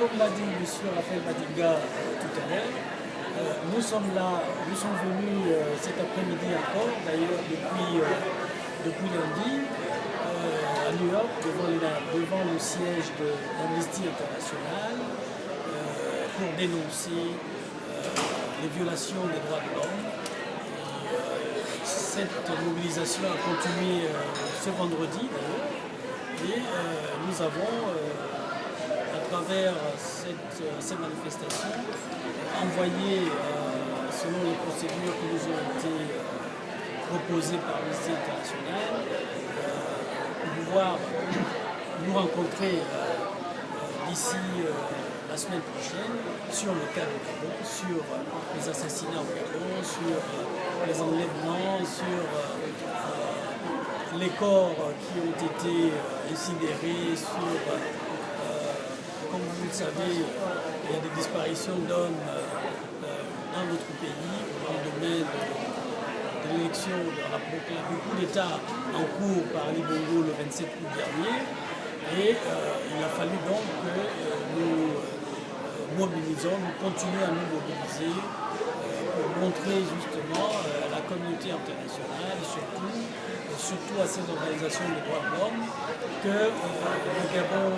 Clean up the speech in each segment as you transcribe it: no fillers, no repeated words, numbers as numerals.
comme l'a dit M. Raphaël Badinga tout à l'heure, nous sommes venus cet après-midi encore, d'ailleurs depuis lundi, à New York, devant le siège de l'Amnesty International, pour dénoncer les violations des droits de l'homme. Cette mobilisation a continué ce vendredi d'ailleurs, et nous avons, à travers cette manifestation, envoyé, selon les procédures qui nous ont été proposées par l'Amnesty International, pour pouvoir nous rencontrer d'ici la semaine prochaine sur le cas du Gabon, sur les assassinats au Gabon, sur les enlèvements, sur les corps qui ont été incinérés, sur, comme vous le savez, il y a des disparitions d'hommes dans notre pays au lendemain de l'élection, du coup d'État en cours par Ali Bongo le 27 août dernier. Et il a fallu donc que nous continuons à nous mobiliser pour montrer justement à la communauté internationale, surtout à ces organisations de droits de l'homme, que le Gabon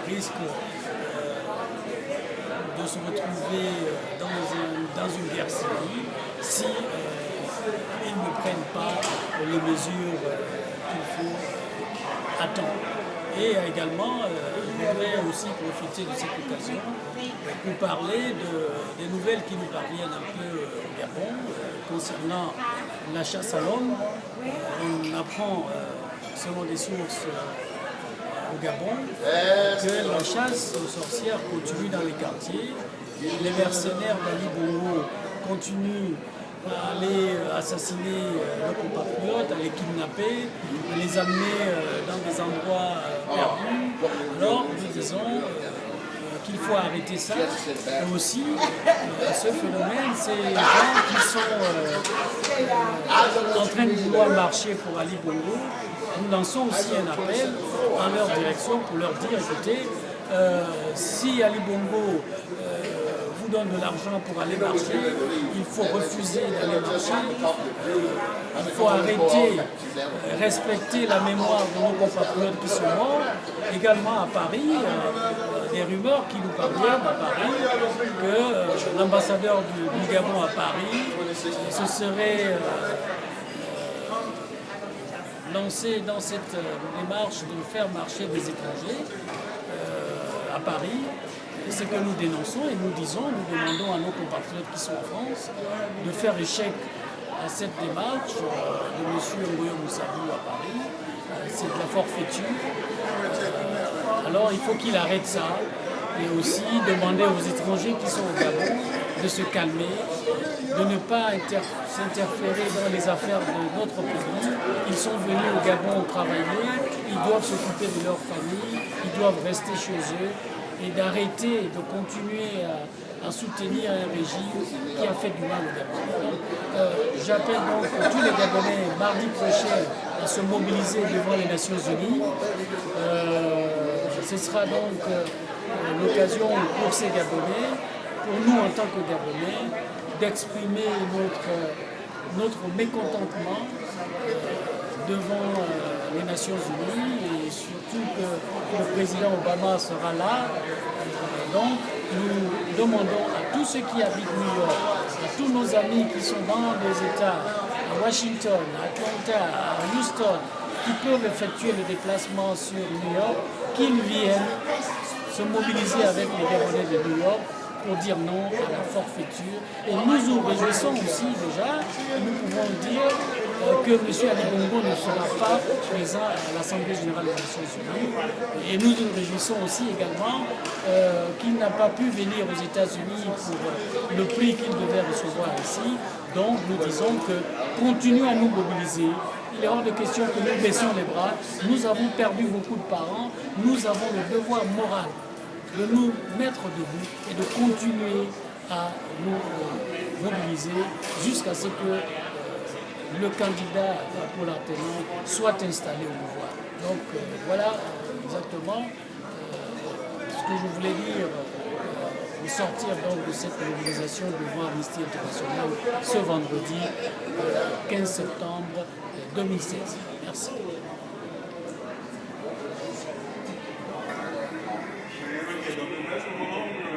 risque de se retrouver dans une guerre civile si ils ne prennent pas les mesures qu'il faut attendre. Et également, je voudrais aussi profiter de cette occasion pour parler des nouvelles qui nous parviennent un peu au Gabon concernant la chasse à l'homme. On apprend, selon des sources au Gabon, que la chasse aux sorcières continue dans les quartiers. Les mercenaires d'Ali Bongo continuent à aller assassiner nos compatriotes, à les kidnapper, à les amener dans des endroits perdus. Alors nous disons qu'il faut arrêter ça. Et aussi, ce phénomène, ces gens qui sont en train de vouloir marcher pour Ali Bongo, nous lançons aussi un appel en leur direction pour leur dire, écoutez, si Ali Bongo vous donne de l'argent pour aller marcher, il faut refuser d'aller marcher, il faut arrêter, respecter la mémoire de nos compatriotes qui sont morts. Également à Paris, des rumeurs qui nous parviennent à Paris que l'ambassadeur du Gabon à Paris se serait lancé dans cette démarche de faire marcher des étrangers à Paris. C'est ce que nous dénonçons et nous demandons à nos compatriotes qui sont en France de faire échec à cette démarche de M. Ngoyo Moussabou à Paris. C'est de la forfaiture. Alors il faut qu'il arrête ça et aussi demander aux étrangers qui sont au Gabon de se calmer, de ne pas s'interférer dans les affaires de notre pays. Ils sont venus au Gabon travailler, ils doivent s'occuper de leur famille, ils doivent rester chez eux, et d'arrêter de continuer à soutenir un régime qui a fait du mal au Gabon. J'appelle donc tous les Gabonais mardi prochain à se mobiliser devant les Nations Unies. Ce sera donc l'occasion pour ces Gabonais, pour nous en tant que Gabonais, d'exprimer notre mécontentement devant les Nations Unies et surtout que le président Obama sera là. Donc nous demandons à tous ceux qui habitent New York, à tous nos amis qui sont dans des États, à Washington, à Atlanta, à Houston, qui peuvent effectuer le déplacement sur New York, qu'ils viennent se mobiliser avec les Gabonais de New York pour dire non à la forfaiture. Et nous nous réjouissons aussi déjà, nous pouvons dire que M. Ali Bongo ne sera pas présent à l'Assemblée générale des Nations Unies. Et nous nous réjouissons aussi également qu'il n'a pas pu venir aux États-Unis pour le prix qu'il devait recevoir ici. Donc nous disons que continuons à nous mobiliser. Il est hors de question que nous baissions les bras. Nous avons perdu beaucoup de parents. Nous avons le devoir moral de nous mettre debout et de continuer à nous mobiliser jusqu'à ce que le candidat pour l'Arténon soit installé au pouvoir. Donc voilà exactement ce que je voulais dire sortir donc de cette mobilisation devant Amnesty International ce vendredi 15 septembre 2016. Merci.